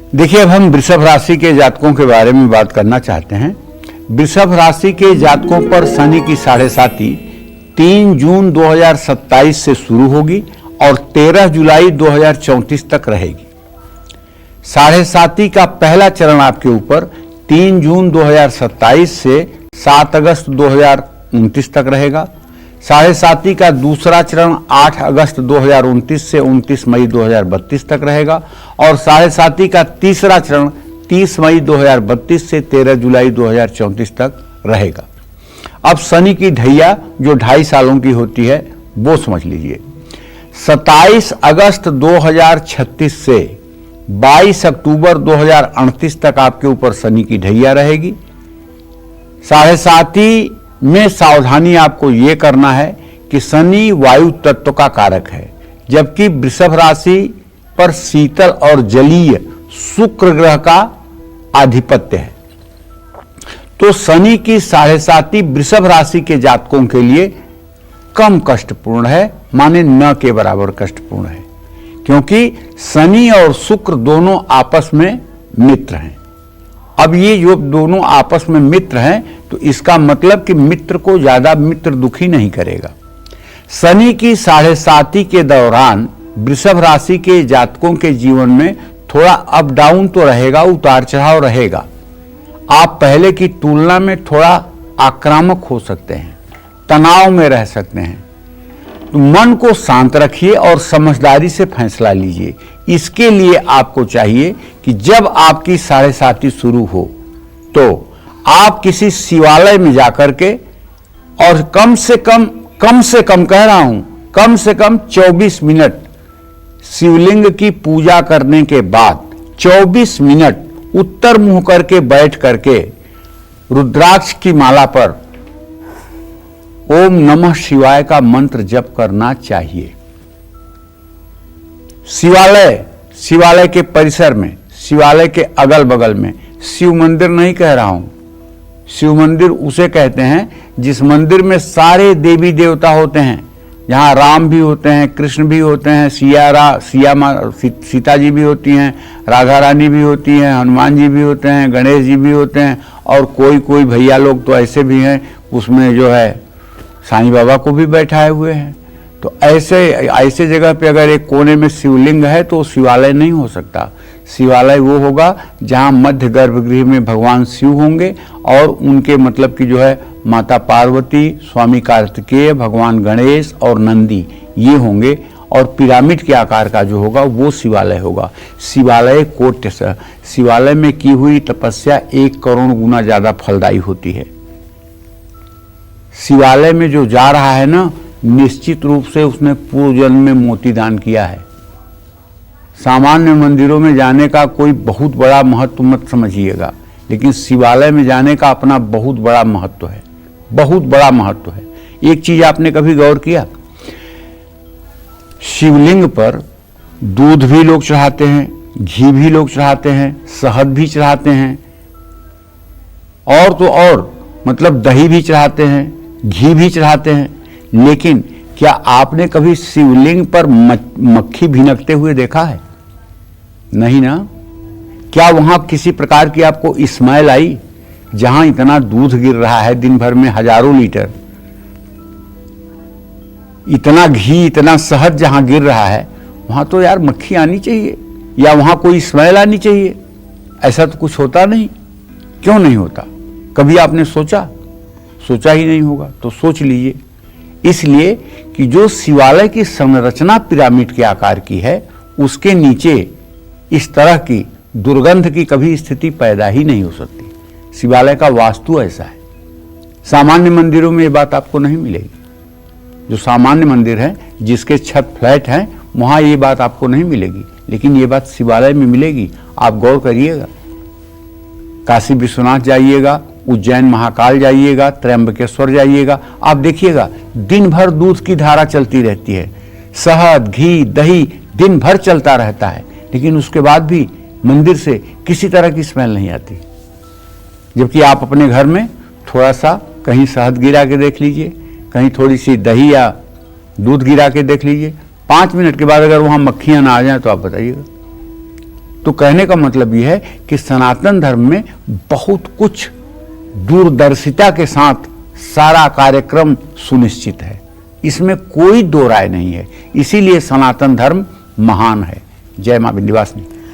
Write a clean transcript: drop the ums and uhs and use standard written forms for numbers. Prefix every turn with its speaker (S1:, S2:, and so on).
S1: देखिए, अब हम वृषभ राशि के जातकों के बारे में बात करना चाहते हैं। वृषभ राशि के जातकों पर शनि की साढ़े साती 3 जून 2027 से शुरू होगी और 13 जुलाई 2034 तक रहेगी। साढ़े साती का पहला चरण आपके ऊपर 3 जून 2027 से 7 अगस्त 2029 तक रहेगा। साढ़े साती का दूसरा चरण 8 अगस्त 2029 से 29 मई 2032 तक रहेगा और साढ़े साती का तीसरा चरण 30 मई 2032 से 13 जुलाई 2034 तक रहेगा। अब शनि की ढैया जो 2.5 सालों की होती है वो समझ लीजिए। 27 अगस्त 2036 से 22 अक्टूबर 2038 तक आपके ऊपर शनि की ढैया रहेगी। साढ़े साती में सावधानी आपको यह करना है कि शनि वायु तत्व का कारक है, जबकि वृषभ राशि पर शीतल और जलीय शुक्र ग्रह का आधिपत्य है। तो शनि की साढ़े साती वृषभ राशि के जातकों के लिए कम कष्टपूर्ण है, माने न के बराबर कष्टपूर्ण है, क्योंकि शनि और शुक्र दोनों आपस में मित्र हैं। अब ये जो दोनों आपस में मित्र हैं तो इसका मतलब कि मित्र को ज्यादा मित्र दुखी नहीं करेगा। शनि की साढ़े साती के दौरान वृषभ राशि के जातकों के जीवन में थोड़ा अप डाउन तो रहेगा, उतार चढ़ाव रहेगा। आप पहले की तुलना में थोड़ा आक्रामक हो सकते हैं, तनाव में रह सकते हैं। तो मन को शांत रखिए और समझदारी से फैसला लीजिए। इसके लिए आपको चाहिए कि जब आपकी साढ़े साती शुरू हो तो आप किसी शिवालय में जाकर के और कम से कम कह रहा हूं, कम से कम 24 मिनट शिवलिंग की पूजा करने के बाद 24 मिनट उत्तर मुंह करके बैठ करके रुद्राक्ष की माला पर ओम नमः शिवाय का मंत्र जप करना चाहिए। शिवालय के परिसर में, शिवालय के अगल बगल में, शिव मंदिर नहीं कह रहा हूं। शिव मंदिर उसे कहते हैं जिस मंदिर में सारे देवी देवता होते हैं, जहां राम भी होते हैं, कृष्ण भी होते हैं, सीता जी भी होती हैं, राधा रानी भी होती हैं, हनुमान जी भी होते हैं, गणेश जी भी होते हैं और कोई भैया लोग तो ऐसे भी हैं उसमें जो है साईं बाबा को भी बैठाए हुए हैं। तो ऐसे जगह पे अगर एक कोने में शिवलिंग है तो शिवालय नहीं हो सकता। शिवालय वो होगा जहां मध्य गर्भगृह में भगवान शिव होंगे और उनके मतलब कि जो है माता पार्वती, स्वामी कार्तिकेय, भगवान गणेश और नंदी ये होंगे और पिरामिड के आकार का जो होगा वो शिवालय होगा। शिवालय में की हुई तपस्या 1 करोड़ गुना ज्यादा फलदायी होती है। शिवालय में जो जा रहा है ना, निश्चित रूप से उसने पूर्व जन्म में मोती दान किया है। सामान्य मंदिरों में जाने का कोई बहुत बड़ा महत्व मत समझिएगा, लेकिन शिवालय में जाने का अपना बहुत बड़ा महत्व है, बहुत बड़ा महत्व है। एक चीज आपने कभी गौर किया, शिवलिंग पर दूध भी लोग चढ़ाते हैं, घी भी लोग चढ़ाते हैं, शहद भी चढ़ाते हैं और तो और मतलब दही भी चढ़ाते हैं, घी भी चढ़ाते हैं, लेकिन क्या आपने कभी शिवलिंग पर मक्खी भिनकते हुए देखा है? नहीं ना। क्या वहां किसी प्रकार की आपको स्मेल आई? जहां इतना दूध गिर रहा है दिन भर में हजारों लीटर, इतना घी, इतना शहद जहां गिर रहा है, वहां तो यार मक्खी आनी चाहिए या वहां कोई स्मेल आनी चाहिए। ऐसा तो कुछ होता नहीं। क्यों नहीं होता? कभी आपने सोचा ही नहीं होगा तो सोच लीजिए। इसलिए कि जो शिवालय की संरचना पिरामिड के आकार की है, उसके नीचे इस तरह की दुर्गंध की कभी स्थिति पैदा ही नहीं हो सकती। शिवालय का वास्तु ऐसा है। सामान्य मंदिरों में ये बात आपको नहीं मिलेगी। जो सामान्य मंदिर है जिसके छत फ्लैट हैं, वहां ये बात आपको नहीं मिलेगी, लेकिन ये बात शिवालय में मिलेगी। आप गौर करिएगा, काशी विश्वनाथ जाइएगा, उज्जैन महाकाल जाइएगा, त्र्यंबकेश्वर जाइएगा, आप देखिएगा दिन भर दूध की धारा चलती रहती है, शहद, घी, दही दिन भर चलता रहता है, लेकिन उसके बाद भी मंदिर से किसी तरह की स्मेल नहीं आती। जबकि आप अपने घर में थोड़ा सा कहीं शहद गिरा के देख लीजिए, कहीं थोड़ी सी दही या दूध गिरा के देख लीजिए, 5 मिनट के बाद अगर वहां मक्खियां ना आ जाए तो आप बताइएगा। तो कहने का मतलब यह है कि सनातन धर्म में बहुत कुछ दूरदर्शिता के साथ सारा कार्यक्रम सुनिश्चित है, इसमें कोई दो राय नहीं है। इसीलिए सनातन धर्म महान है। जय मां विंध्यवासिनी।